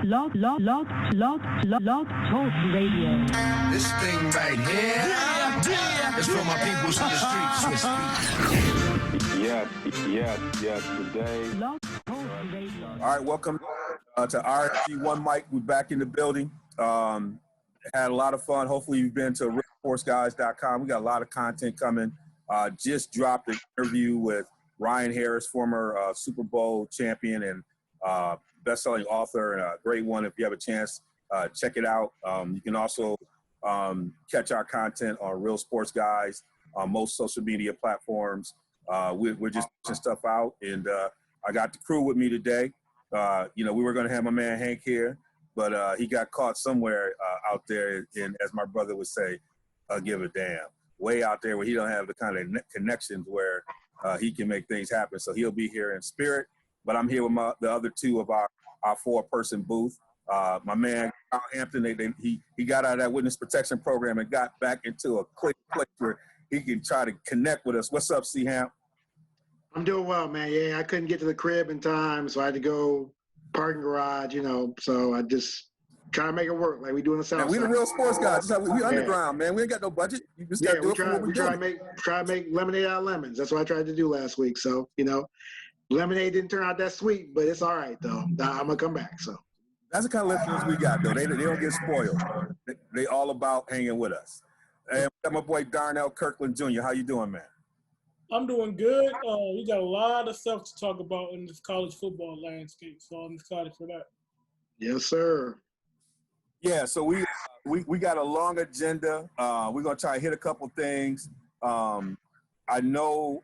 Talk Radio. This thing right here is for my peoples in the streets. Yes, today. Blog Talk Radio. All right, welcome to Rsg One Mic. We're back in the building. Had a lot of fun. Hopefully you've been to realsportsguys.com. We got a lot of content coming. Just dropped an interview with Ryan Harris, former Super Bowl champion and best-selling author, and a great one. If you have a chance, check it out. You can also catch our content on Real Sports Guys on most social media platforms. We're just pushing stuff out, and I got the crew with me today. We were going to have my man Hank here, but he got caught somewhere out there, and as my brother would say, give a damn. Way out there where he don't have the kind of connections where he can make things happen. So he'll be here in spirit, but I'm here with the other two of our four-person booth. My man, Carl Hampton, he got out of that witness protection program and got back into a quick place where he can try to connect with us. What's up, C-Hamp? I'm doing well, man. Yeah, I couldn't get to the crib in time, so I had to go parking garage, so I just try to make it work like we do in the South Side. We the Real Sports Guys. We underground, man. We ain't got no budget. You just got to do it for what we try to make lemonade out of lemons. That's what I tried to do last week. So, lemonade didn't turn out that sweet, but it's all right, though. I'm going to come back, so. That's the kind of listeners we got, though. They don't get spoiled. They all about hanging with us. And we got my boy Darnell Kirkland Jr. How you doing, man? I'm doing good. We got a lot of stuff to talk about in this college football landscape, so I'm excited for that. Yes, sir. Yeah, so we got a long agenda. We're gonna try to hit a couple things. I know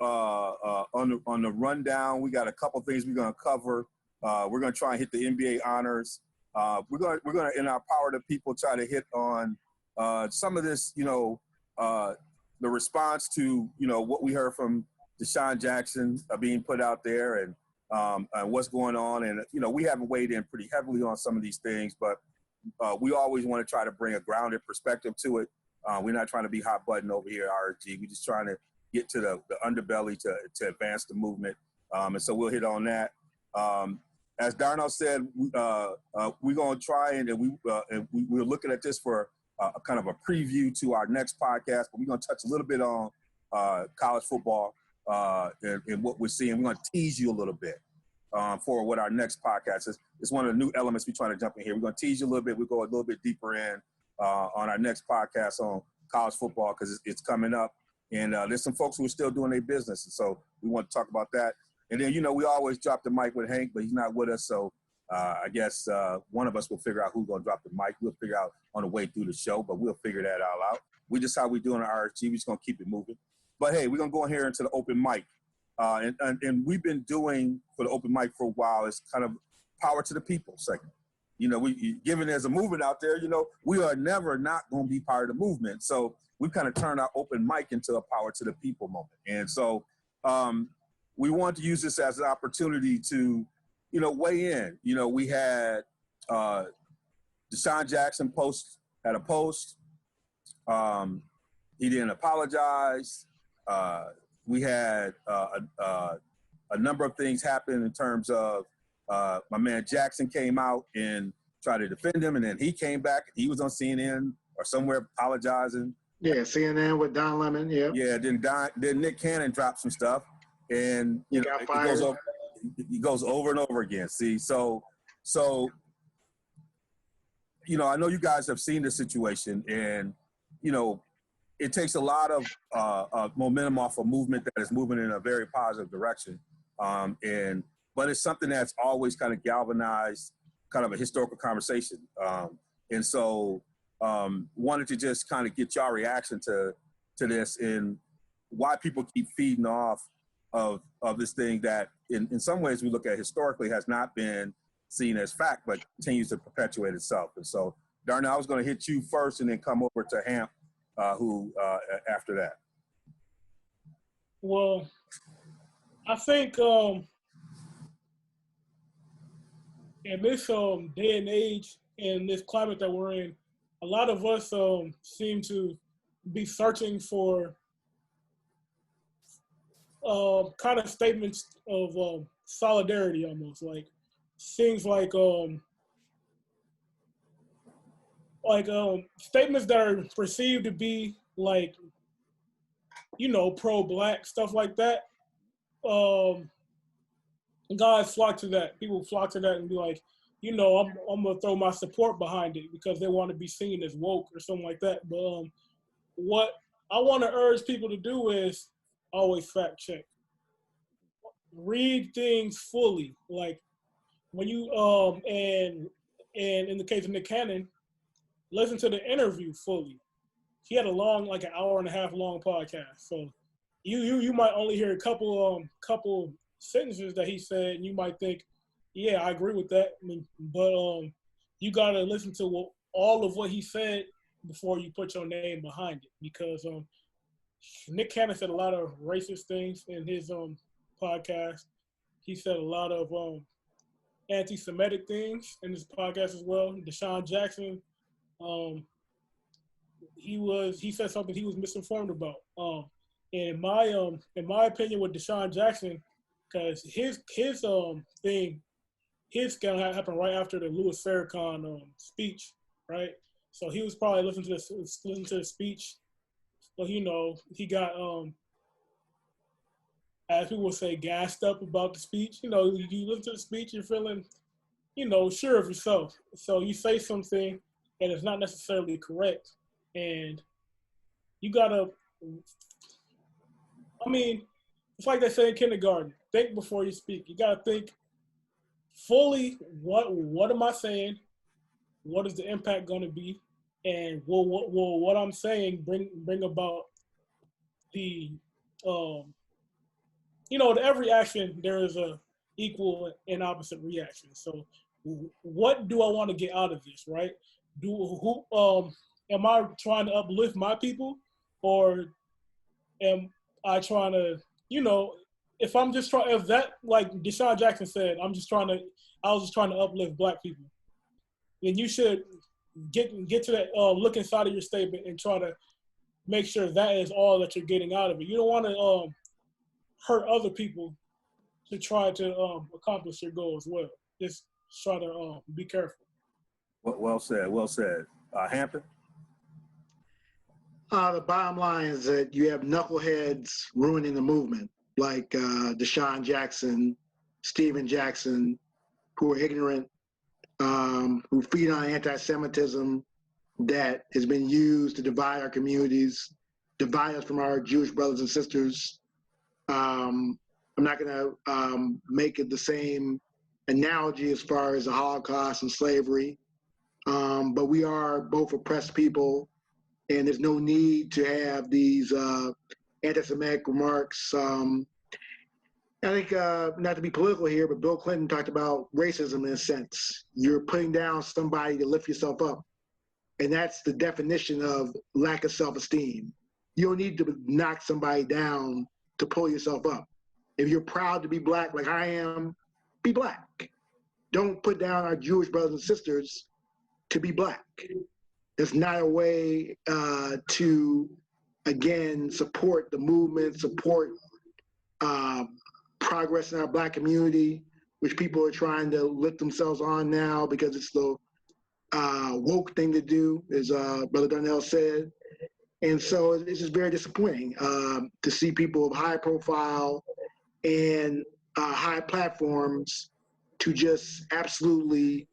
on the rundown we got a couple things we're gonna cover. We're gonna try and hit the NBA honors. We're gonna in our Power to People try to hit on some of this, the response to what we heard from DeSean Jackson being put out there and what's going on, and we haven't weighed in pretty heavily on some of these things, but we always want to try to bring a grounded perspective to it. We're not trying to be hot button over here at RSG. We're just trying to get to the underbelly to advance the movement, and so we'll hit on that. As Darnell said, we're going to try and we're looking at this for a kind of a preview to our next podcast, but we're going to touch a little bit on college football and what we're seeing. We're going to tease you a little bit for what our next podcast is. It's one of the new elements we're trying to jump in here. We're going to tease you a little bit. We'll go a little bit deeper in on our next podcast on college football because it's coming up. And there's some folks who are still doing their business. And so we want to talk about that. And then, we always drop the mic with Hank, but he's not with us. So I guess one of us will figure out who's going to drop the mic. We'll figure out on the way through the show, but we'll figure that all out. We just how we do on our RSG. We're just going to keep it moving. But, hey, we're going to go in here into the open mic. And we've been doing for the open mic for a while, it's kind of power to the people segment. Given there's a movement out there, we are never not going to be part of the movement. So we kind of turned our open mic into a power to the people moment. And so we want to use this as an opportunity to, weigh in. We had DeSean Jackson had a post. He didn't apologize. We had a number of things happen in terms of my man Jackson came out and tried to defend him, and then he came back. He was on CNN or somewhere apologizing. Yeah, CNN with Don Lemon. Yeah. Yeah. Then Nick Cannon dropped some stuff, and it goes over and over again. See, so I know you guys have seen this situation, and it takes a lot of momentum off a movement that is moving in a very positive direction. But it's something that's always kind of galvanized kind of a historical conversation. And so wanted to just kind of get your reaction to this and why people keep feeding off of this thing that in some ways we look at historically has not been seen as fact, but continues to perpetuate itself. And so, Darnell, I was going to hit you first and then come over to Hamp, who after that. Well, I think in this day and age, in this climate that we're in, a lot of us seem to be searching for kind of statements of solidarity almost. Like, seems like like statements that are perceived to be like, pro-black, stuff like that. Guys flock to that. People flock to that and be like, I'm gonna throw my support behind it because they want to be seen as woke or something like that. But what I want to urge people to do is always fact check. Read things fully. Like when you and in the case of Nick Cannon, listen to the interview fully. He had a long, like an hour and a half long podcast. So you might only hear a couple sentences that he said, and you might think, yeah, I agree with that. But you gotta listen to all of what he said before you put your name behind it, because Nick Cannon said a lot of racist things in his podcast. He said a lot of anti-Semitic things in his podcast as well. DeSean Jackson, he said something he was misinformed about. And in my opinion, with DeSean Jackson, because his thing, his scandal happened right after the Louis Farrakhan speech, right? So he was probably listening to the speech. But he got as people would say, gassed up about the speech. You listen to the speech, you're feeling, sure of yourself. So you say something and it's not necessarily correct, and you gotta. It's like they say in kindergarten: think before you speak. You gotta think fully. What am I saying? What is the impact going to be? And will what I'm saying bring about the to every action there is a equal and opposite reaction. So what do I want to get out of this, right? Am I trying to uplift my people, or am I trying to, if I'm just trying, if that, like DeSean Jackson said, I was just trying to uplift black people, then you should get to that, look inside of your statement and try to make sure that is all that you're getting out of it. You don't want to hurt other people to try to accomplish your goal as well. Just try to be careful. Well said. Well said. Hampton? The bottom line is that you have knuckleheads ruining the movement, like DeSean Jackson, Steven Jackson, who are ignorant, who feed on anti-Semitism that has been used to divide our communities, divide us from our Jewish brothers and sisters. I'm not going to make it the same analogy as far as the Holocaust and slavery, but we are both oppressed people, and there's no need to have these anti-Semitic remarks. I think, not to be political here, but Bill Clinton talked about racism in a sense. You're putting down somebody to lift yourself up. And that's the definition of lack of self-esteem. You don't need to knock somebody down to pull yourself up. If you're proud to be black like I am, be black. Don't put down our Jewish brothers and sisters to be black. It's not a way to, again, support the movement, support progress in our black community, which people are trying to lift themselves on now because it's the woke thing to do, as Brother Darnell said. And so it's just very disappointing to see people of high profile and high platforms to just absolutely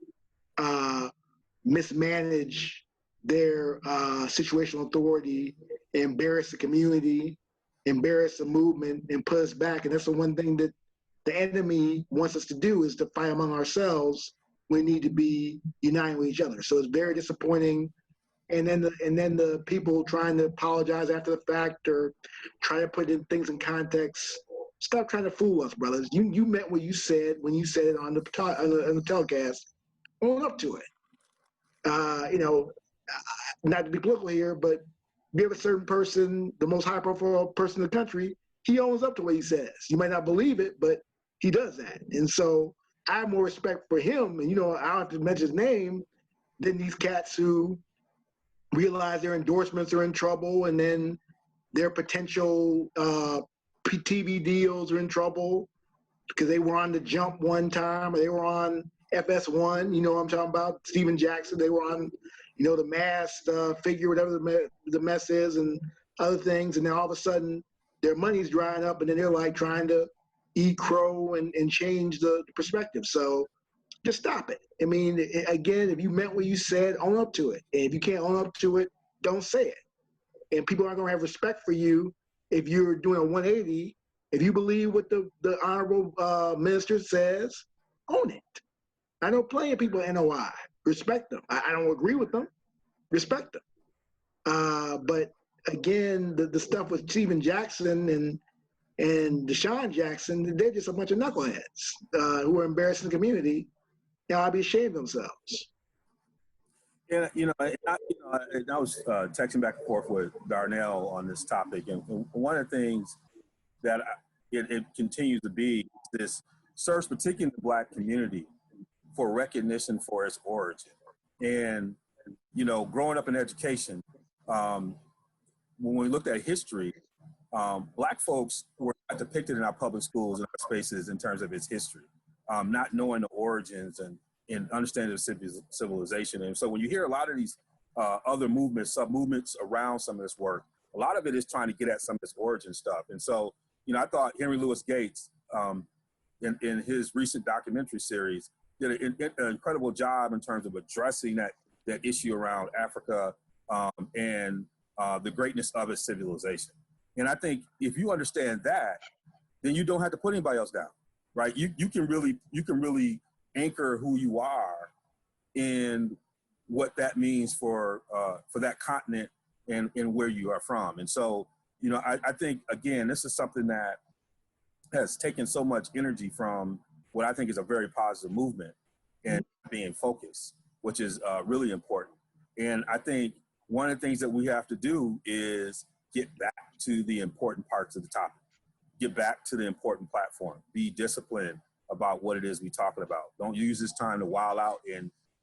mismanage their situational authority, embarrass the community, embarrass the movement, and put us back. And that's the one thing that the enemy wants us to do, is to fight among ourselves. We need to be uniting with each other. So it's very disappointing. And then the people trying to apologize after the fact or try to put in things in context. Stop trying to fool us, brothers. You meant what you said when you said it on the telecast. Own up to it. Not to be political here, but give a certain person, the most high-profile person in the country, he owns up to what he says. You might not believe it, but he does that. And so I have more respect for him, and I don't have to mention his name, than these cats who realize their endorsements are in trouble, and then their potential TV deals are in trouble because they were on The Jump one time, or they were on FS1, you know what I'm talking about, Steven Jackson, they were on, the masked figure, whatever the mess is, and other things. And then all of a sudden, their money's drying up, and then they're like trying to eat crow and change the perspective. So just stop it. I mean, again, if you meant what you said, own up to it. And if you can't own up to it, don't say it. And people aren't going to have respect for you if you're doing a 180. If you believe what the honorable minister says, own it. I know plenty of people at NOI. Respect them. I don't agree with them. Respect them. But again, the stuff with Steven Jackson and DeSean Jackson, they're just a bunch of knuckleheads who are embarrassing the community. I'll be ashamed of themselves. Yeah, I was texting back and forth with Darnell on this topic, and one of the things that it continues to be this search, particularly in the Black community, for recognition for its origin. And growing up in education, when we looked at history, Black folks were not depicted in our public schools and our spaces in terms of its history, not knowing the origins and understanding of civilization. And so when you hear a lot of these other movements, sub-movements around some of this work, a lot of it is trying to get at some of this origin stuff. And so, I thought Henry Louis Gates, in his recent documentary series, did an incredible job in terms of addressing that issue around Africa and the greatness of its civilization. And I think if you understand that, then you don't have to put anybody else down, right? You can really anchor who you are in what that means for that continent and where you are from. And so, I think, again, this is something that has taken so much energy from what I think is a very positive movement and being focused, which is really important. And I think one of the things that we have to do is get back to the important parts of the topic, get back to the important platform, be disciplined about what it is we're talking about. Don't use this time to wild out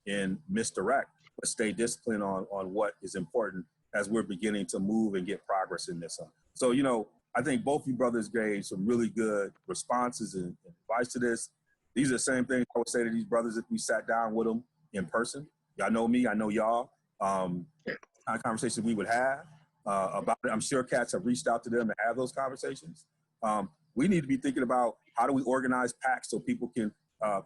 and misdirect, but stay disciplined on what is important as we're beginning to move and get progress in this. So, I think both you brothers gave some really good responses and advice to this. These are the same things I would say to these brothers if we sat down with them in person. Y'all know me, I know y'all. Kind of conversations we would have about it. I'm sure cats have reached out to them to have those conversations. We need to be thinking about how do we organize PACs so people can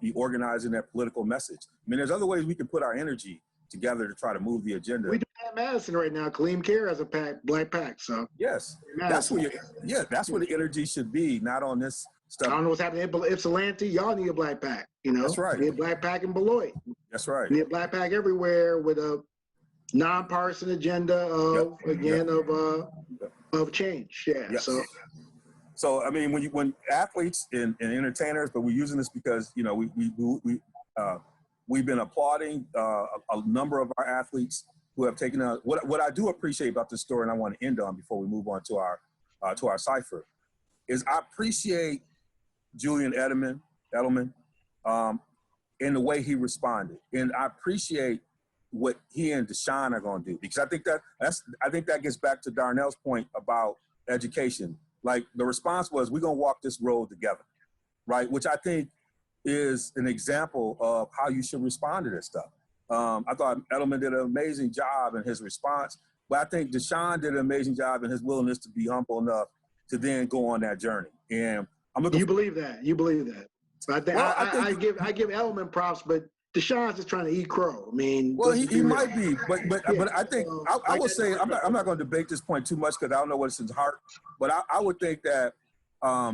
be organizing their political message. I mean, there's other ways we can put our energy together to try to move the agenda. We do have Madison right now. Kaleem Care has a PAC, Black PAC. So yes, that's where the energy should be, not on this stuff. I don't know what's happening in Ypsilanti. Y'all need a Black PAC. That's right. We need a Black PAC in Beloit. That's right. We need a Black PAC everywhere with a nonpartisan agenda of change. Yeah. Yes. So I mean, when athletes and entertainers, but we're using this because we've been applauding a number of our athletes who have taken what I do appreciate about this story, and I want to end on before we move on to our cipher, is I appreciate Julian Edelman in the way he responded, and I appreciate what he and DeSean are going to do, because I think that gets back to Darnell's point about education. Like, the response was, we're going to walk this road together, right? Which I think is an example of how you should respond to this stuff. I thought Edelman did an amazing job in his response, but I think DeSean did an amazing job in his willingness to be humble enough to then go on that journey. And I'm looking. You believe that? I give Edelman props, but DeSean's just trying to eat crow. I mean, well, he might be, but I think I would say I'm not going to debate this point too much because I don't know what's in his heart. But I would think that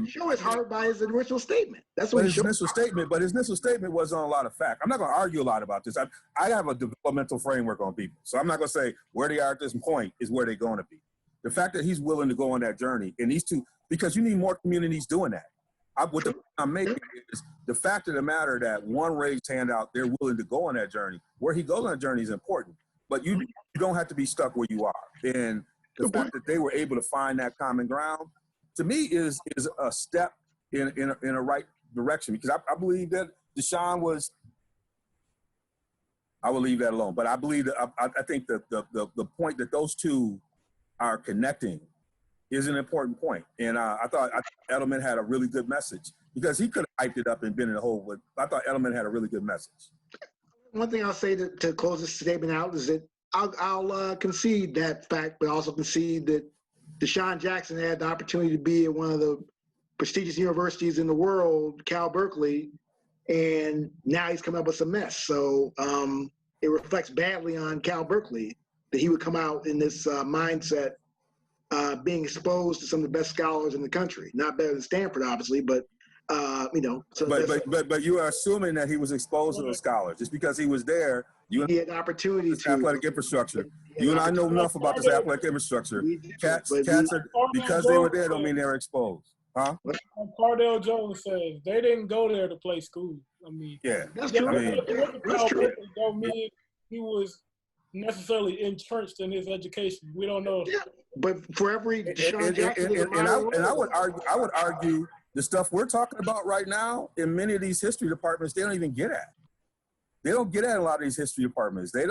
show his heart by his initial statement. That's what his initial statement. But his initial statement was on a lot of fact. I'm not going to argue a lot about this. I have a developmental framework on people, so I'm not going to say where they are at this point is where they're going to be. The fact that he's willing to go on that journey, and these two, because you need more communities doing that. What the point I'm making is the fact of the matter that one raised hand out, they're willing to go on that journey. Where he goes on that journey is important, but you don't have to be stuck where you are. And the fact that they were able to find that common ground, to me, is a step in a right direction, because I believe that DeSean was. I will leave that alone, but I believe that I think that the point that those two are connecting is an important point. And I thought Edelman had a really good message, because he could have hyped it up and been in the hole, but I thought Edelman had a really good message. One thing I'll say to close this statement out is that I'll concede that fact, but also concede that DeSean Jackson had the opportunity to be at one of the prestigious universities in the world, Cal Berkeley, and now he's come up with some mess. So it reflects badly on Cal Berkeley that he would come out in this mindset, being exposed to some of the best scholars in the country. Not better than Stanford, obviously, but you know. So but you are assuming that he was exposed to those scholars just because he was there. You he had the opportunity to athletic infrastructure. You and I know enough about this athletic infrastructure. Cats are, because they were there don't mean they were exposed. Huh? Cardell Jones says they didn't go there to play school. I mean, yeah, that's true. I mean, That's true. Don't mean he was necessarily entrenched in his education. We don't know. Yeah, but for every DeSean Jackson, and I would argue the stuff we're talking about right now in many of these history departments, they don't even get at. They don't get at a lot of these history departments. You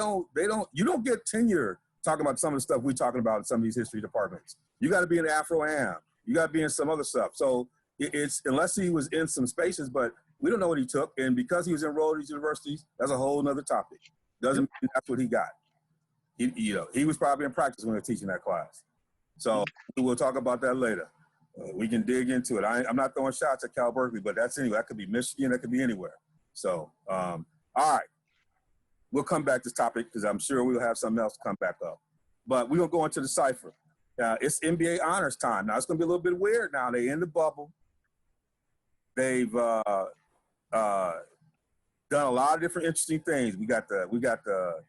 don't get tenure talking about some of the stuff we're talking about in some of these history departments. You got to be in Afro-Am. You got to be in some other stuff. So it's, unless he was in some spaces, but we don't know what he took. And because he was enrolled at these universities, that's a whole nother topic. Doesn't mean that's what he got. He was probably in practice when they were teaching that class. So we'll talk about that later. We can dig into it. I'm not throwing shots at Cal Berkeley, but that's anywhere. That could be Michigan. That could be anywhere. So, all right. We'll come back to this topic because I'm sure we'll have something else come back up. But we're going to go into the cipher. It's NBA honors time. Now, it's going to be a little bit weird now. They're in the bubble. They've done a lot of different interesting things. We got the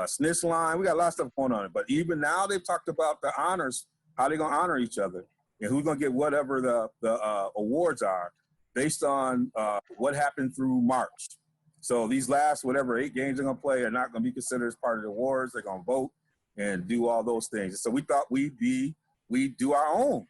snitch line. We got a lot of stuff going on. But even now they've talked about the honors, how they're going to honor each other and who's going to get whatever the awards are based on what happened through March. So these last, 8 games they're going to play are not going to be considered as part of the awards. They're going to vote and do all those things. So we thought we'd do our own.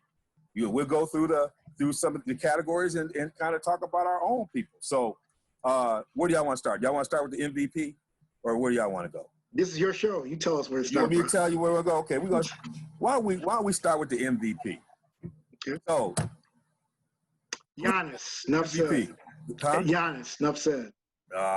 We'll go through some of the categories and kind of talk about our own people. So where do y'all want to start? Y'all want to start with the MVP or where do y'all want to go? This is your show. You tell us where to You start. want me to tell you where we'll go? Okay, we're going to, why don't we start with the MVP? Okay. So Giannis, enough said. Huh? Giannis, enough said.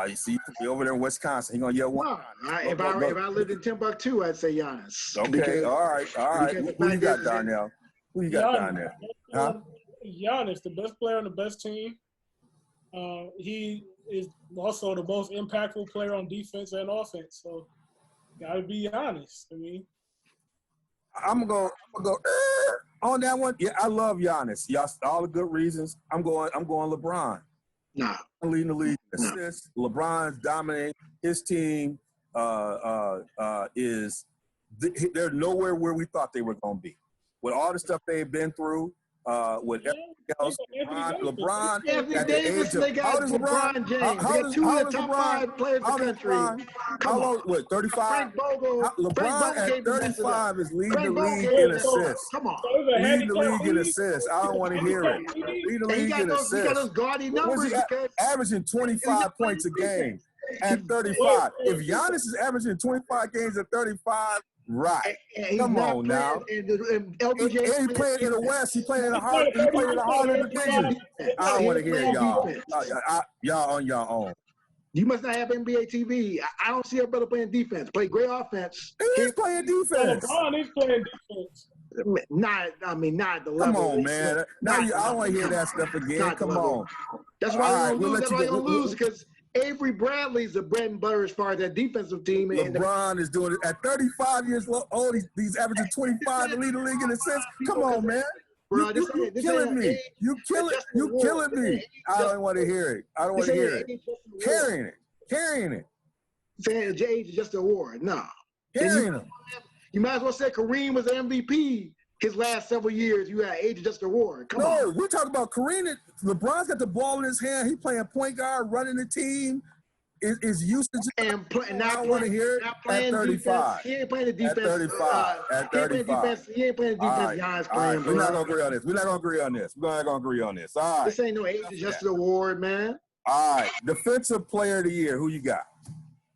You see, over there in Wisconsin, he gonna yell one. No, if I lived in Timbuktu, I'd say Giannis. Okay, because, all right. Who you got, Darnell? Who you got down there? Huh? Giannis, the best player on the best team. He is also the most impactful player on defense and offense. So, gotta be honest. I mean, I'm gonna go on that one. Yeah, I love Giannis. Y'all, all the good reasons. I'm going LeBron. Nah. Leading the league in assists. LeBron's dominating. His team they're nowhere where we thought they were going to be. With all the stuff they've been through, with everything else, LeBron Anthony Davis, they got LeBron James. They got 2 of the top 5 players in the country. How old? What, 35? Frank Bogle. LeBron at 35 is leading the league in assists. Come on. Leading the league in assists. I don't want to hear it. Leading the league in assists. He got those gaudy numbers. Averaging 25 points a game at 35. If Giannis is averaging 25 games at 35, right. Come on now. And he playing in the West. He playing in the heart. He playing in the heart of the division. I don't want to hear y'all. Y'all on your own. You must not have NBA TV. I don't see a brother playing defense. Play great offense. He's playing defense. LeBron is playing defense. Not the level. Come on, man. I don't want to hear that stuff again. Come on. That's why you're going to lose because Avery Bradley's the bread and butter as far as that defensive team. LeBron is doing it at 35 years old. He's averaging 25 to lead the league in assists. Come on, man. Bro, you killing me. You killing me. I don't want to hear it. I don't want to hear it. Carrying it. Saying age is just an award. No. Carrying him. You might as well say Kareem was the MVP his last several years. You had age is just an award. Come on. No, we're talking about Kareem. LeBron's got the ball in his hand. He's playing point guard, running the team. Is usage and not want to hear it at 35. Defense. He ain't playing the defense. At 35. He ain't playing the defense. Right. Giannis playing. We're not gonna agree on this. We're not gonna agree on this. All right. This ain't no age adjusted award, man. All right. Defensive Player of the Year. Who you got?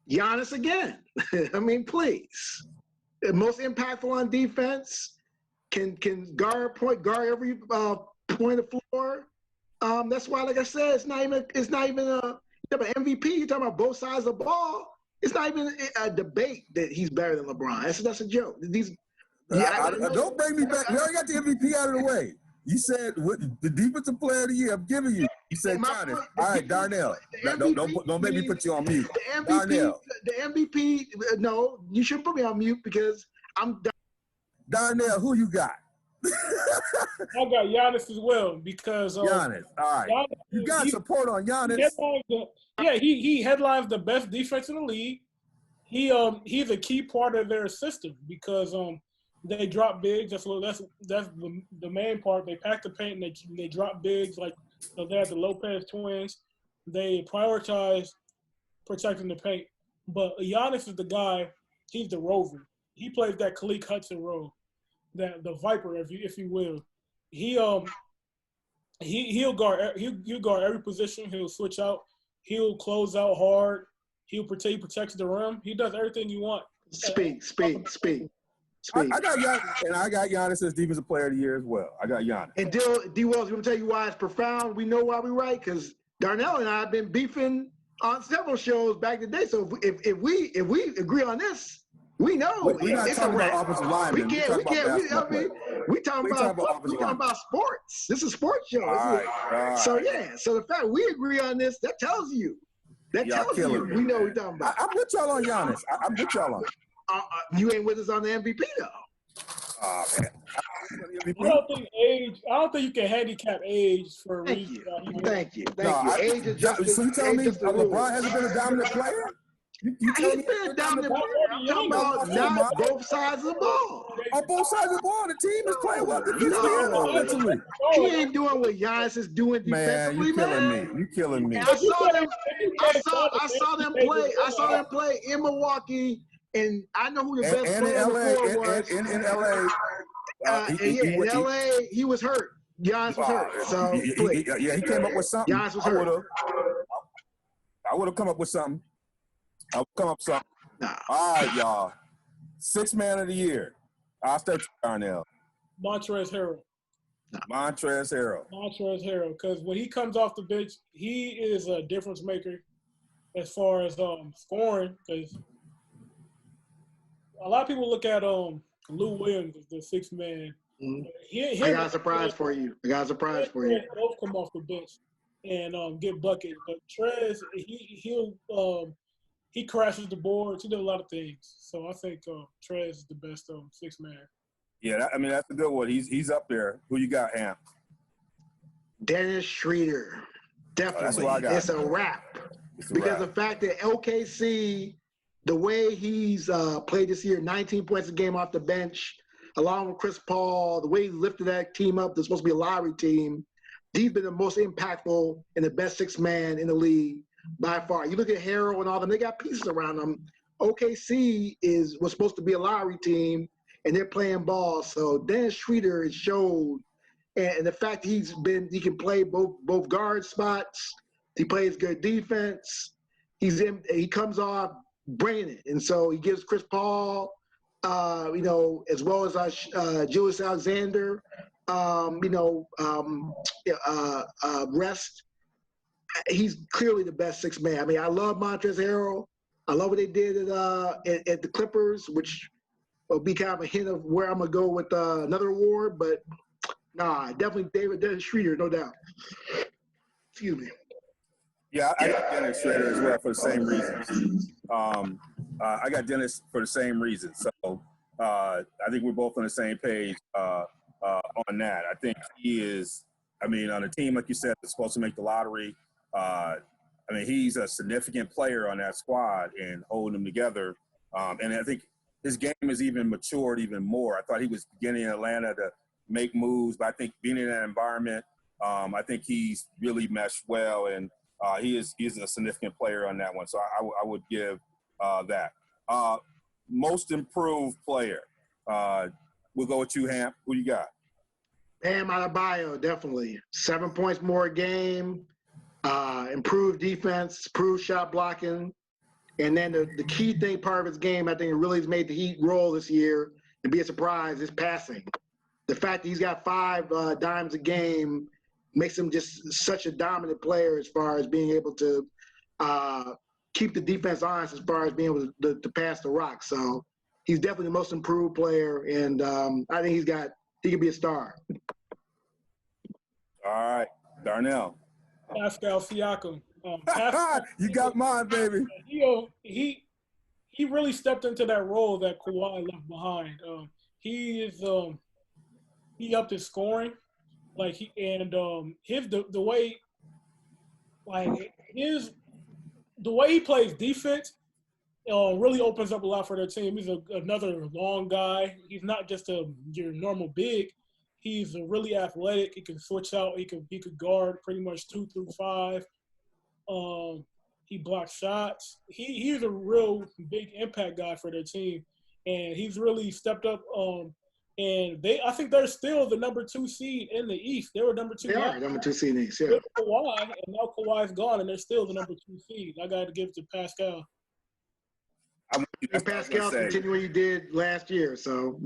Giannis again. I mean, please. Most impactful on defense. Can guard every point of the floor. That's why, like I said, it's not even a MVP. You're talking about both sides of the ball. It's not even a debate that he's better than LeBron. That's a joke. Don't bring me back. We already got the MVP out of the way. You said the defensive player of the year. I'm giving you. You said Giannis. All right, Darnell. Don't make me put you on mute. The MVP. Darnell. The MVP. No, you shouldn't put me on mute because I'm. Darnell, who you got? I got Giannis as well because Giannis. All right. Giannis, You got support on Giannis. He headlines the best defense in the league. He's a key part of their system because they drop bigs. That's the main part. They pack the paint and they drop bigs like they have the Lopez twins. They prioritize protecting the paint. But Giannis is the guy. He's the rover. He plays that Khalid Hudson role, the Viper, if you will. He'll guard every position. He'll switch out. He'll close out hard. He protects the rim. He does everything you want. Speak. I got Giannis, and I got Giannis as defensive player of the year as well. I got Giannis. And D. Wells, going to tell you why it's profound. We know why we right because Darnell and I have been beefing on several shows back in the day. So if we agree on this, we know we're not it's talking a wrap. about offensive linemen. We talking about sports. This is a sports show. All right. So the fact we agree on this, that tells you. That tells you we know what we're talking about. I'm with y'all on Giannis. I'm with y'all on. You ain't with us on the MVP though. Oh man. I don't think you can handicap age for a reason. Thank you. Age is just. So you telling me LeBron hasn't been a dominant player? He's been a dominant player. I'm talking about not both sides of the ball. On both sides of the ball, the team is playing well defensively and offensively. He ain't doing what Giannis is doing defensively, man. You killing me. And I saw them play. I saw them play in Milwaukee, and I know who the best player on the floor was. In LA. In LA, he was hurt. Giannis was hurt. So he came up with something. Giannis was hurt. I would have come up with something. I'll come up with something. Nah. All right, y'all. Sixth man of the year. I'll start with Darnell. Montrezl Harrell, because when he comes off the bench, he is a difference maker as far as scoring. Because a lot of people look at Lou Williams as the sixth man. Mm-hmm. I got a surprise for you. Both come off the bench and get buckets, but Trez he crashes the boards. He does a lot of things. So I think Trez is the best sixth man. Yeah, that's a good one. He's up there. Who you got, Ham? Dennis Schroeder. Definitely. That's what I got. It's a wrap. Because the fact that OKC, the way he's played this year, 19 points a game off the bench, along with Chris Paul, the way he lifted that team up, they're supposed to be a lottery team. He's been the most impactful and the best sixth man in the league by far. You look at Harrell and all them, they got pieces around them. OKC was supposed to be a lottery team, and they're playing ball. So Dennis Schroeder has showed, and the fact he can play both guard spots. He plays good defense. He comes off bringing it, and so he gives Chris Paul, as well as Julius Alexander, rest. He's clearly the best sixth man. I mean, I love Montrezl Harrell. I love what they did at the Clippers, which will be kind of a hint of where I'm gonna go with another award. But definitely Dennis Schroeder, no doubt. Excuse me. Yeah, I got Dennis Schroeder as well for the same reasons. I got Dennis for the same reasons. So I think we're both on the same page on that. I think he is. I mean, on a team like you said that's supposed to make the lottery. He's a significant player on that squad and holding them together. And I think his game has even matured even more. I thought he was beginning in Atlanta to make moves, but I think being in that environment, I think he's really meshed well, and he's a significant player on that one. So I would give that. Most improved player. We'll go with you, Hamp. Who you got? Bam Adebayo, definitely. 7 points more a game, improved defense, improved shot blocking. And then the key thing part of his game, I think it really has made the Heat roll this year and be a surprise, is passing. The fact that he's got 5 dimes a game makes him just such a dominant player as far as being able to keep the defense honest as far as being able to pass the rock. So he's definitely the most improved player, and I think he could be a star. All right, Darnell. Pascal Siakam. You got mine, baby. He really stepped into that role that Kawhi left behind. He upped his scoring, like the way he plays defense really opens up a lot for their team. He's another long guy. He's not just your normal big. He's really athletic. He can switch out. He could guard pretty much 2 through 5. He blocks shots. He's a real big impact guy for their team, and he's really stepped up. And I think they're still the number 2 seed in the East. They were number 2. They are number 2 seed in the East. Yeah. With Kawhi, and now Kawhi's gone, and they're still the number 2 seed. I got to give it to Pascal. And Pascal continued what he did last year. So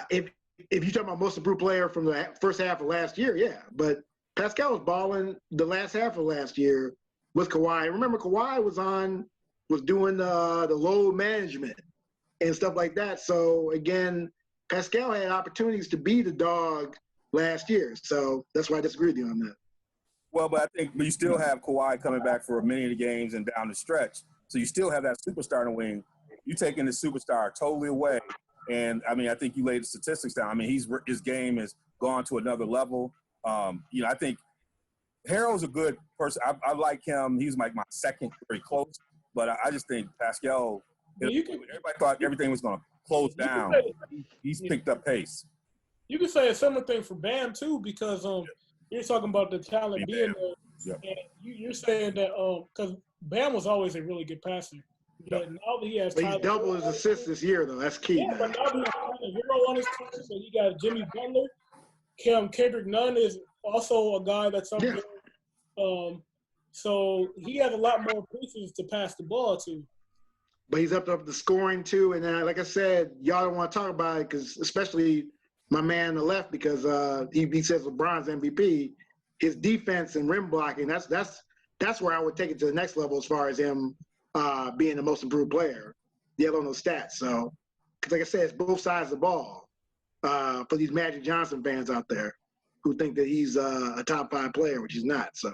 if you're talking about most improved player from the first half of last year, yeah. But Pascal was balling the last half of last year with Kawhi. Remember, Kawhi was doing the load management and stuff like that. So again, Pascal had opportunities to be the dog last year. So that's why I disagree with you on that. Well, but I think you still have Kawhi coming back for many of the games and down the stretch. So you still have that superstar in the wing. You taking the superstar totally away. And, I mean, I think you laid the statistics down. I mean, his game has gone to another level. I think Harrell's a good person. I like him. He's like my second, very close. But I just think Pascal, everybody thought everything was going to close down. He's picked up pace. You could say a similar thing for Bam, too, because you're talking about the talent being there. Yep. And you're saying that because Bam was always a really good passer. But now that he has he's doubled his assists this year, though. That's key. Yeah, but now he has Tyler Hero on his team, so you got Jimmy Butler. Kendrick Nunn is also a guy that's up there. So he has a lot more pieces to pass the ball to. But he's up the scoring, too. And like I said, y'all don't want to talk about it, because especially my man on the left, because he says LeBron's MVP. His defense and rim blocking, that's where I would take it to the next level as far as him being the most improved player. You have on those stats. So, because like I said, it's both sides of the ball for these Magic Johnson fans out there who think that he's a top 5 player, which he's not. So.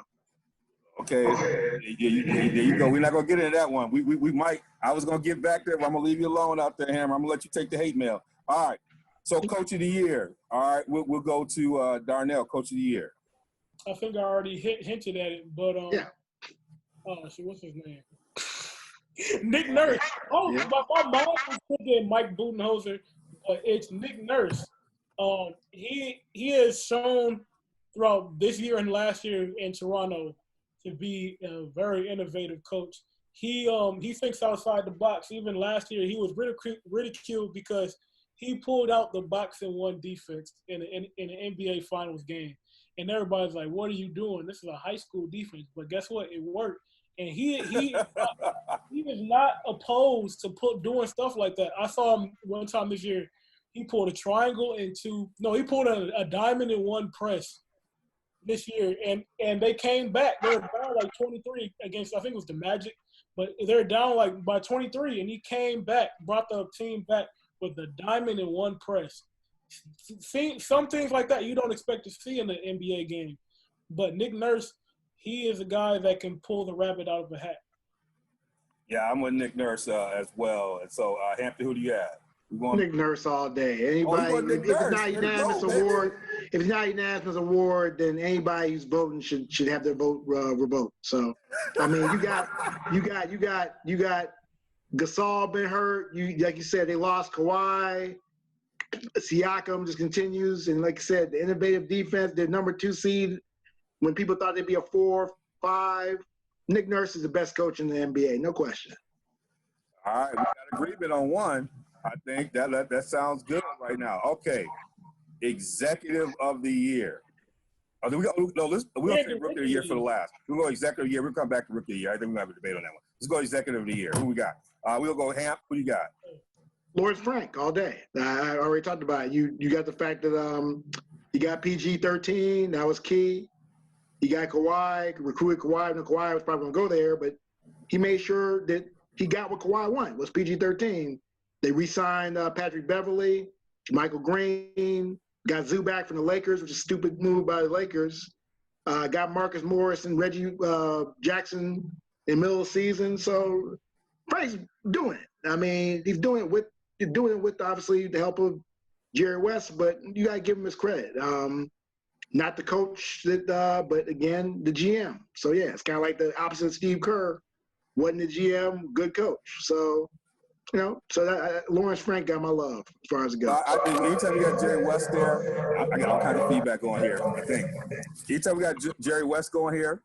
Okay. There you go. We're not going to get into that one. We might. I was going to get back there, but I'm going to leave you alone out there, Hammer. I'm going to let you take the hate mail. All right. So, Coach of the Year. All right. We'll go to Darnell, Coach of the Year. I think I already hinted at it, but yeah. What's his name? Nick Nurse. Oh, yeah. My mom was thinking Mike Budenholzer, but it's Nick Nurse. He has shown throughout this year and last year in Toronto to be a very innovative coach. He thinks outside the box. Even last year, he was ridiculed because he pulled out the box and one defense in an NBA Finals game. And everybody's like, what are you doing? This is a high school defense. But guess what? It worked. And he is not opposed to doing stuff like that. I saw him one time this year. He pulled a triangle he pulled a diamond in one press this year. And they came back. They were down like 23 against, I think it was the Magic. But they're down like by 23. And he came back, brought the team back with the diamond in one press. See, some things like that you don't expect to see in the NBA game. But Nick Nurse, he is a guy that can pull the rabbit out of a hat. Yeah, I'm with Nick Nurse as well. And so, Hampton, who do you have? Nick Nurse all day. Anybody, if it's not unanimous award, then anybody who's voting should have their vote revoked. So, I mean, you got Gasol been hurt. Like you said, they lost Kawhi. Siakam just continues, and like I said, the innovative defense, they're number 2 seed when people thought they'd be a 4, 5. Nick Nurse is the best coach in the NBA, no question. All right, we got agreement on one. I think that sounds good right now. Okay, Executive of the Year. We're going to take Rookie of the Year for the last. We'll go Executive of the Year. We'll come back to Rookie of the Year. I think we're going to have a debate on that one. Let's go Executive of the Year. Who we got? We'll go Hamp. Who you got? Lawrence Frank all day. I already talked about it. You got the fact that you got PG-13. That was key. He got Kawhi, recruited Kawhi, and Kawhi was probably going to go there, but he made sure that he got what Kawhi wanted, was PG-13. They re-signed Patrick Beverley, Michael Green, got Zubac from the Lakers, which is a stupid move by the Lakers. Got Marcus Morris and Reggie Jackson in the middle of the season. So Frank's doing it. I mean, he's doing it with obviously the help of Jerry West, but you got to give him his credit. Not the coach, but again, the GM. So yeah, it's kind of like the opposite of Steve Kerr. Wasn't the GM, good coach. So, Lawrence Frank got my love as far as it goes. I think anytime we got Jerry West there, I got all kinds of feedback going here, I think. Anytime we got Jerry West going here,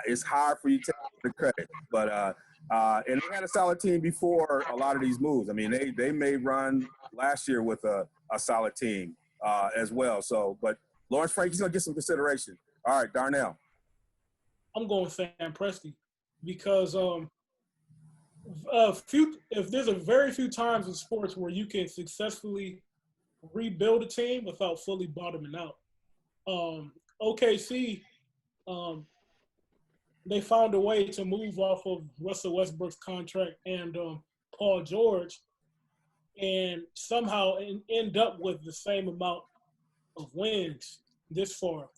it's hard for you to take the credit. But and they had a solid team before a lot of these moves. I mean, they made run last year with a solid team as well. So, but Lawrence Frank, he's going to get some consideration. All right, Darnell. I'm going Sam Presti because if there's a very few times in sports where you can successfully rebuild a team without fully bottoming out. OKC, they found a way to move off of Russell Westbrook's contract and Paul George and somehow end up with the same amount of wins this far.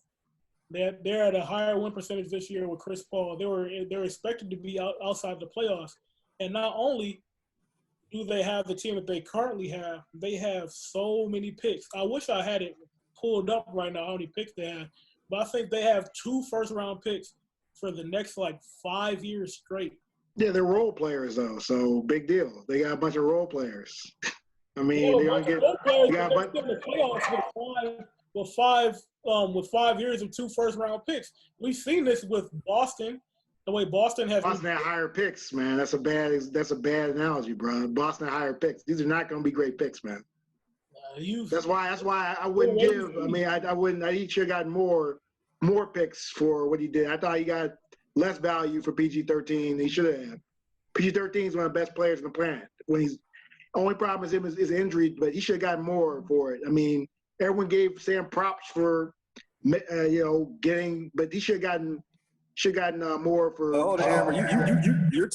They're at a higher win percentage this year with Chris Paul. They're expected to be outside the playoffs. And not only do they have the team that they currently have, they have so many picks. I wish I had it pulled up right now how many picks they have. But I think they have 2 first-round picks for the next, 5 years straight. Yeah, they're role players, though, so big deal. They got a bunch of role players. I mean, they're going to get – in the playoffs with 5 years of 2 first-round picks. We've seen this with Boston. The way Boston has higher picks, man. That's a bad analogy, bro. Boston had higher picks. These are not going to be great picks, man. That's why I wouldn't give. I mean, I wouldn't. He should have gotten more picks for what he did. I thought he got less value for PG-13 than he should have. PG-13 is one of the best players on the planet. Only problem is him is injury, but he should have gotten more for it. I mean, everyone gave Sam props for getting, but he should have gotten more for. Oh, Amber, you're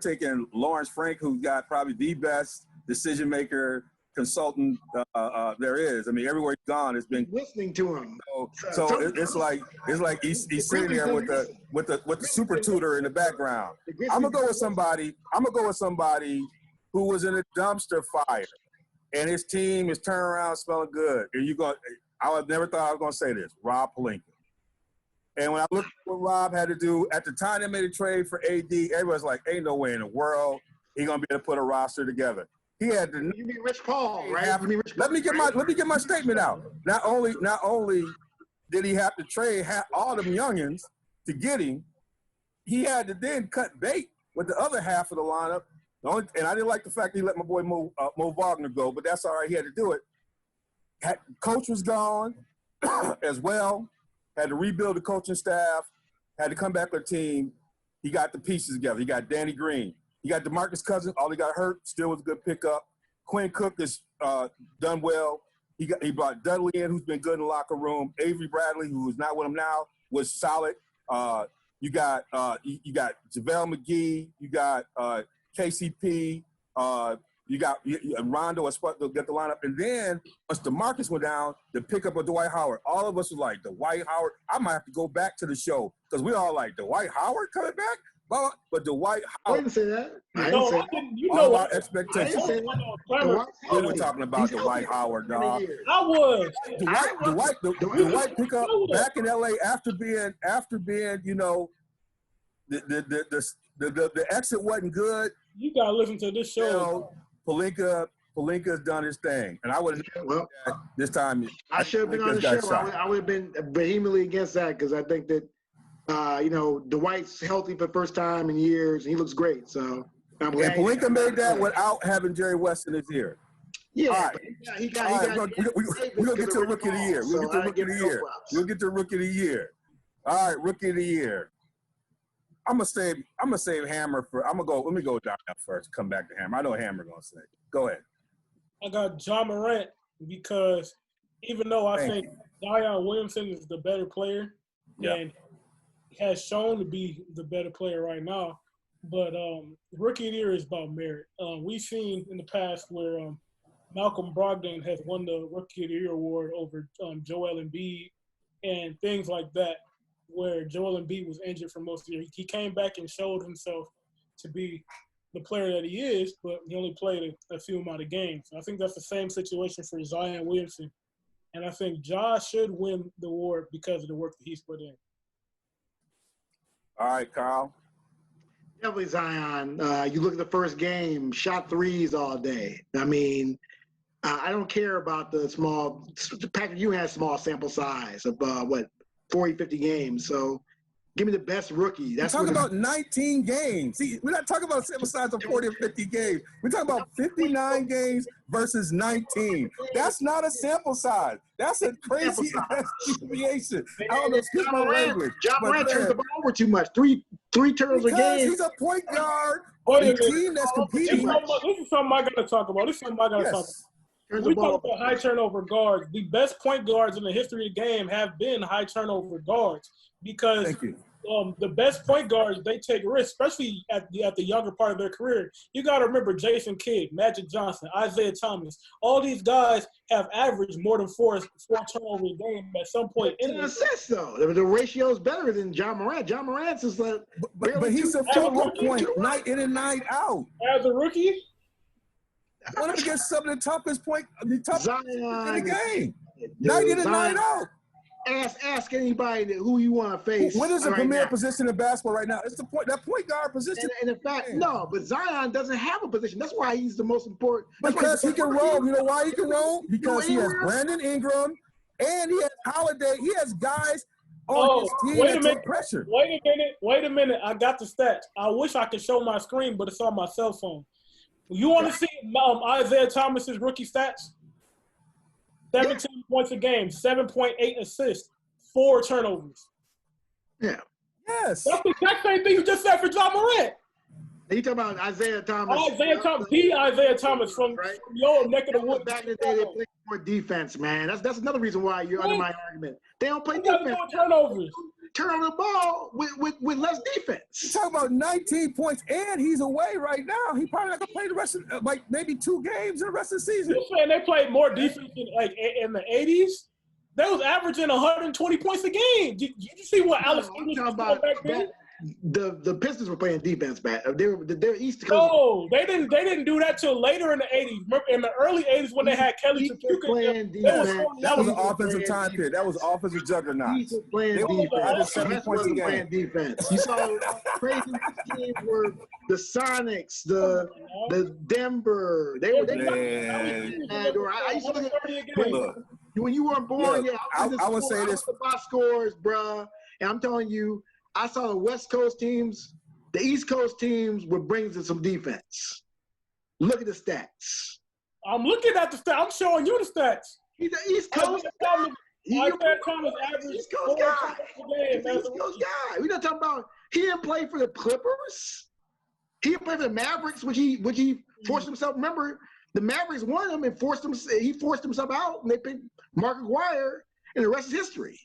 taking Lawrence Frank, who got probably the best decision maker consultant there is. I mean, everywhere he's gone, it's been listening to him. So it's like he's sitting there with the super tutor in the background. I'm gonna go with somebody who was in a dumpster fire, and his team is turning around smelling good. And I never thought I was gonna say this. Rob Pelinka. And when I looked at what Rob had to do, at the time they made a trade for AD, everybody's like, ain't no way in the world he's going to be able to put a roster together. He had to. You mean Rich Paul, right? Let me get my statement out. Not only did he have to trade all them youngins to get him, he had to then cut bait with the other half of the lineup. And I didn't like the fact that he let my boy Mo Wagner go, but that's all right. He had to do it. Coach was gone as well. Had to rebuild the coaching staff, had to come back with a team. He got the pieces together. He got Danny Green. He got DeMarcus Cousins. All he got hurt, still was a good pickup. Quinn Cook is done well. He brought Dudley in, who's been good in the locker room. Avery Bradley, who is not with him now, was solid. You got JaVale McGee. You got KCP. You got Rondo is supposed to get the lineup. And then once DeMarcus went down, the pickup of Dwight Howard, all of us were like, Dwight Howard, I might have to go back to the show because we all like, Dwight Howard coming back? But Dwight Howard. I didn't say that. All our expectations. We were talking about Dwight Howard, dog. I was. Dwight pick up back in LA after being, the exit wasn't good. You gotta listen to this show. Palinka's done his thing, and I would have this time. I should have been on the show. I would have been vehemently against that because I think that Dwight's healthy for the first time in years, and he looks great. So I'm glad. And Pelinka made that without having Jerry West in his ear. Yeah, we're gonna get to Rookie of the Year. We'll get to Rookie of the Year. All right, Rookie of the Year. I'm gonna save Hammer for. Let me go down first. Come back to Hammer. I know what Hammer gonna say. Go ahead. I got John Morant because even though I think Zion Williamson is the better player, Yeah. and has shown to be the better player right now. But Rookie of the Year is about merit. We've seen in the past where Malcolm Brogdon has won the Rookie of the Year award over Joel Embiid and things like that, where Joel Embiid was injured for most of the year. He came back and showed himself to be the player that he is, but he only played a few amount of games. I think that's the same situation for Zion Williamson. And I think Ja should win the award because of the work that he's put in. All right, Carl. Definitely Zion. You look at the first game, shot threes all day. I mean, I don't care about the small – Patrick, you had small sample size of, 40, 50 games. So give me the best rookie. We're talking about 19 games. See, we're not talking about sample size of 40 or 50 games. We're talking about 59 games versus 19. That's not a sample size. That's a crazy deviation. I don't know, excuse my language. Ja Morant turns the ball over too much. Three turnovers a game. He's a point guard on a team that's competing. This is something I got to talk about. We talk about high turnover guards. The best point guards in the history of the game have been high turnover guards because the best point guards, they take risks, especially at the younger part of their career. You got to remember Jason Kidd, Magic Johnson, Isaiah Thomas. All these guys have averaged more than four turnovers a game at some point. In an assist, though. The ratio is better than Ja Morant. Ja Morant's is like – But he's a focal point night in and night out. As a rookie? One of them gets some of the toughest in the game. Night in and night out. Ask anybody who you want to face. What is the premier position in basketball right now? It's that point guard position. And in fact, no, but Zion doesn't have a position. That's why he's the most important. Because he can roll. You know why he can roll? Because he has Brandon Ingram and he has Holiday. He has guys on his team that take pressure. Wait a minute. I got the stats. I wish I could show my screen, but it's on my cell phone. You want to see Isaiah Thomas's rookie stats? 17 points a game, 7.8 assists, 4 turnovers. Yeah. Yes. That's the exact same thing you just said for Ja Morant. You talking about Isaiah Thomas? Isaiah Thomas from your neck of the woods. Back in the day, they played more defense, man. That's another reason why you're under my argument. They don't play defense. Turnovers. Turn over the ball with less defense. You're talking about 19 points, and he's away right now. He probably not gonna play the rest of maybe 2 games in the rest of the season. You're saying they played more defense in the 80s? They was averaging 120 points a game. Did you see what Alex was talking about back then? The Pistons were playing defense back. They're East Coast. No, they didn't do that till later in the 80s. Remember, in the early 80s when they had Kelly Tripucka. That was an offensive time period. That was offensive juggernaut. He's playing defense. Playing defense. You saw crazy teams were the Sonics, the Denver. They were. I used to look at when you weren't born. I would say this. The box scores, bruh. And I'm telling you, I saw the West Coast teams, the East Coast teams were bringing in some defense. Look at the stats. I'm looking at the stats. I'm showing you the stats. He's the East Coast guy. He's East Coast guy. We're not talking about he didn't play for the Clippers. He didn't play for the Mavericks, which he forced himself. Remember, the Mavericks won him and he forced himself out, and they picked Mark Aguirre, and the rest is history.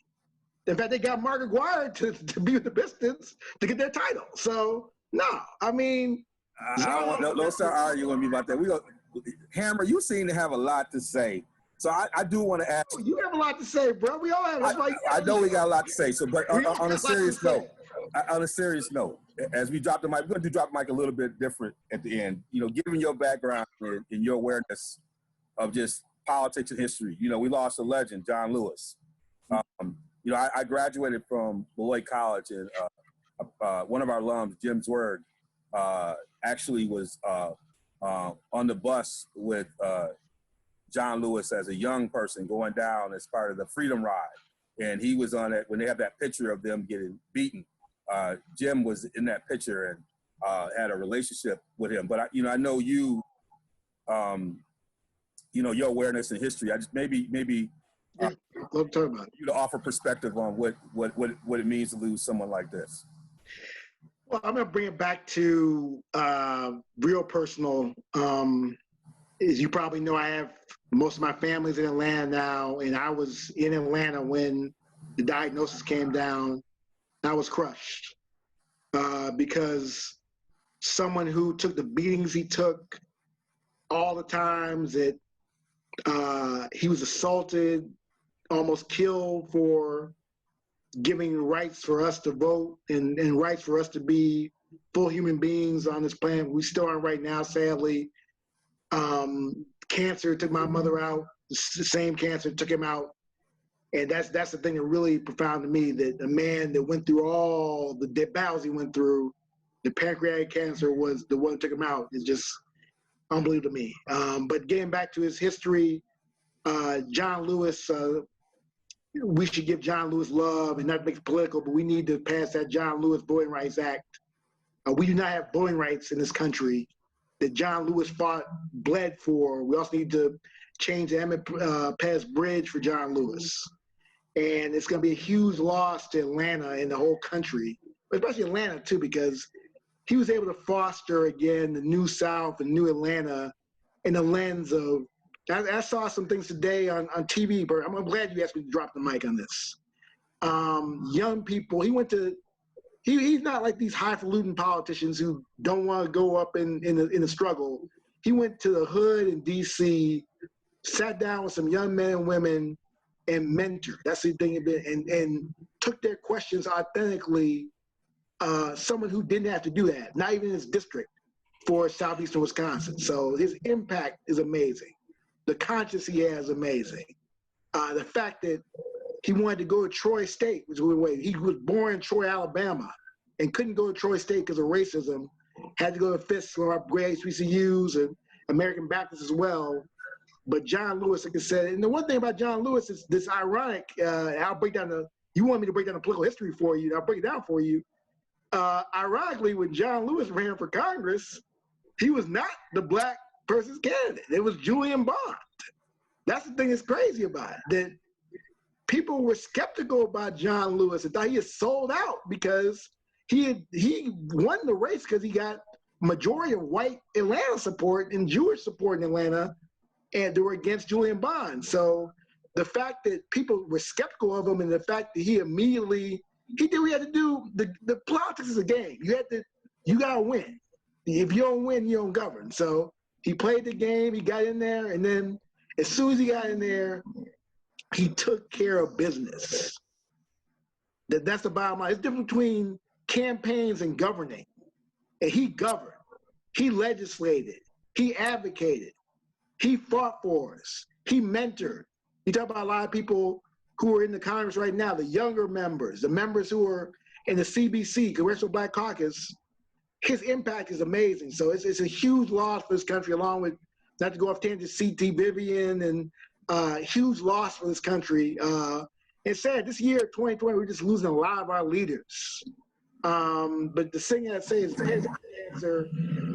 In fact, they got Mark Aguirre to be with the Pistons to get their title. So, no, I mean. Don't start arguing with me about that. Hammer, you seem to have a lot to say. So I do want to ask. You have a lot to say, bro. We all have. I know we got a lot to say. So, but on a serious note, as we drop the mic, we're going to drop the mic a little bit different at the end. Given your background and your awareness of just politics and history, we lost a legend, John Lewis. I graduated from Beloit College, and one of our alums, Jim Zwerg, actually was on the bus with John Lewis as a young person going down as part of the Freedom Ride. And he was on it when they have that picture of them getting beaten. Jim was in that picture and had a relationship with him. But, I know you, your awareness in history. I just maybe love talking about it. You to offer perspective on what it means to lose someone like this. Well, I'm going to bring it back to real personal. as you probably know, I have most of my family's in Atlanta now, and I was in Atlanta when the diagnosis came down. I was crushed because someone who took the beatings he took, all the times that he was assaulted, almost killed for giving rights for us to vote and rights for us to be full human beings on this planet. We still aren't right now, sadly. Cancer took my mother out. The same cancer took him out. And that's the thing that really profound to me, that a man that went through all the battles he went through, the pancreatic cancer was the one that took him out. It's just unbelievable to me. But getting back to his history, John Lewis, we should give John Lewis love and not make it political, but we need to pass that John Lewis Voting Rights Act. We do not have voting rights in this country that John Lewis bled for. We also need to change the Emmett Pass Bridge for John Lewis. And it's going to be a huge loss to Atlanta and the whole country, but especially Atlanta too, because he was able to foster again the new South and new Atlanta in the lens of, I saw some things today on TV, but I'm glad you asked me to drop the mic on this. Young people, he's not like these highfalutin politicians who don't want to go up in the struggle. He went to the hood in DC, sat down with some young men and women and mentored. That's the thing, and took their questions authentically. Someone who didn't have to do that, not even in his district, for southeastern Wisconsin. So his impact is amazing. The conscience he has is amazing. The fact that he wanted to go to Troy State, which was he was born in Troy, Alabama, and couldn't go to Troy State because of racism, had to go to Fisk or upgrade HBCUs and American Baptist as well. But John Lewis, like I said, and the one thing about John Lewis is this ironic, I'll break down you want me to break down the political history for you, I'll break it down for you. Ironically, when John Lewis ran for Congress, he was not the black person's candidate. It was Julian Bond. That's the thing that's crazy about it, that people were skeptical about John Lewis and thought he had sold out because he won the race because he got majority of white Atlanta support and Jewish support in Atlanta, and they were against Julian Bond. So the fact that people were skeptical of him and the fact that he immediately, he did what he had to do. The politics is a game. You gotta win. If you don't win, you don't govern. So he played the game, he got in there, and then as soon as he got in there, he took care of business. That's the bottom line. It's different between campaigns and governing. And he governed. He legislated. He advocated. He fought for us. He mentored. You talk about a lot of people who are in the Congress right now, the younger members, the members who are in the CBC, Congressional Black Caucus. His impact is amazing. So it's a huge loss for this country, along with, not to go off tangent, C.T. Vivian, and huge loss for this country. It's sad, this year, 2020, we're just losing a lot of our leaders. But the thing I'd say is the answer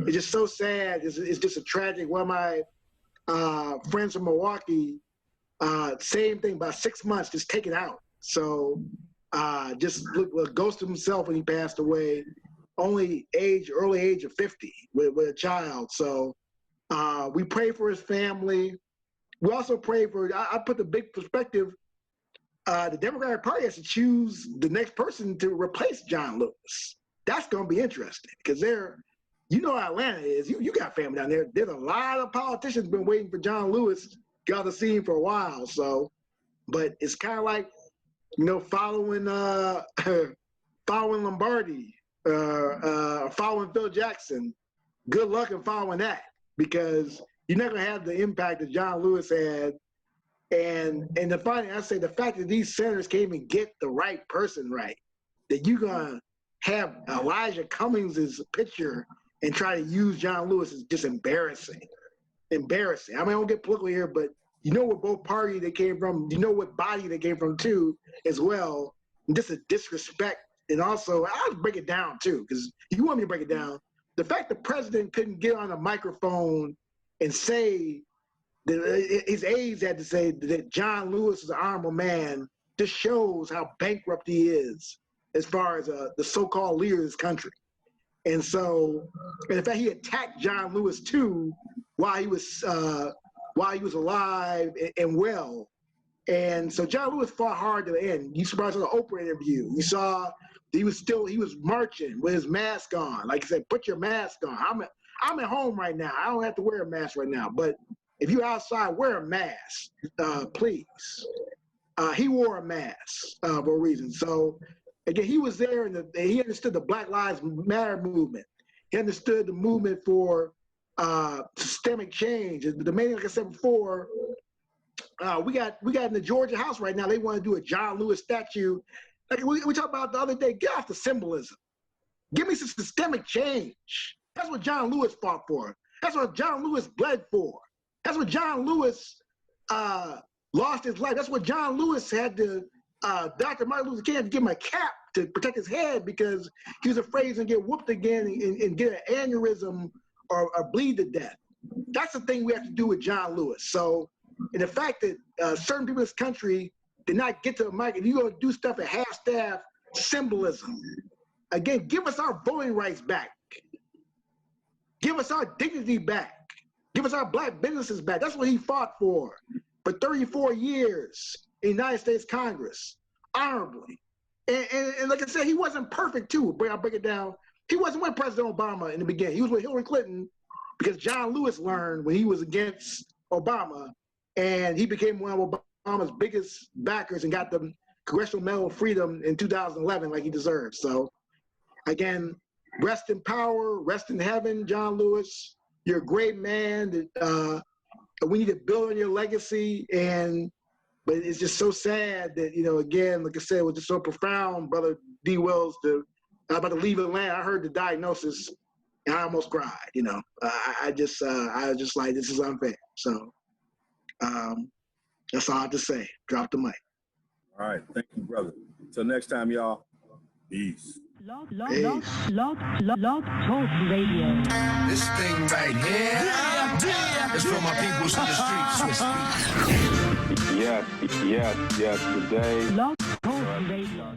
is just so sad. It's just a tragic. One of my friends from Milwaukee, same thing, about 6 months, just taken out. So just ghosted himself when he passed away, early age of 50 with a child. So we pray for his family. We also pray for, I put the big perspective, the Democratic Party has to choose the next person to replace John Lewis. That's going to be interesting because you know how Atlanta is. You got family down there. There's a lot of politicians been waiting for John Lewis to get on the scene for a while. So, but it's kind of like, following Lombardi, following Phil Jackson. Good luck in following that, because you're not going to have the impact that John Lewis had. And the fact that these senators can't even get the right person right, that you're going to have Elijah Cummings' picture and try to use John Lewis is just embarrassing. Embarrassing. I mean, I don't get political here, but you know what both parties they came from, you know what body they came from too, as well. And just a disrespect. And also, I'll break it down too, because you want me to break it down. The fact the president couldn't get on a microphone and say, his aides had to say that John Lewis is an honorable man, just shows how bankrupt he is as far as the so-called leader of this country. And so, and in fact, he attacked John Lewis too while he was alive and well. And so John Lewis fought hard to the end. You saw the Oprah interview. You saw he was marching with his mask on. Like I said, put your mask on. I'm at home right now. I don't have to wear a mask right now. But if you're outside, wear a mask, please. He wore a mask for a reason. So again, he was there, and he understood the Black Lives Matter movement. He understood the movement for systemic change. The main, like I said before, we got in the Georgia House right now. They want to do a John Lewis statue. Like we talked about the other day. Get off the symbolism. Give me some systemic change. That's what John Lewis fought for. That's what John Lewis bled for. That's what John Lewis lost his life. That's what John Lewis had to. Dr. Martin Luther King had to give him a cap to protect his head because he was afraid he was gonna get whooped again and get an aneurysm or bleed to death. That's the thing we have to do with John Lewis. So, and the fact that certain people in this country did not get to the mic, and you're gonna do stuff at half-staff symbolism. Again, give us our voting rights back. Give us our dignity back. Give us our black businesses back. That's what he fought for 34 years in the United States Congress, honorably. And like I said, he wasn't perfect too. I'll break it down. He wasn't with President Obama in the beginning. He was with Hillary Clinton because John Lewis learned when he was against Obama, and he became one of Obama's biggest backers and got the Congressional Medal of Freedom in 2011 like he deserved. So again, rest in power, rest in heaven, John Lewis. You're a great man. We need to build on your legacy, but it's just so sad that, again, like I said, it was just so profound, Brother D. Wells. I'm about to leave Atlanta. I heard the diagnosis, and I almost cried. I was just like, this is unfair. So that's all I have to say. Drop the mic. All right, thank you, brother. Till next time, y'all. Peace. Log Talk Radio. This thing right here is for my peoples in the streets. Yes, today. Log Talk Radio.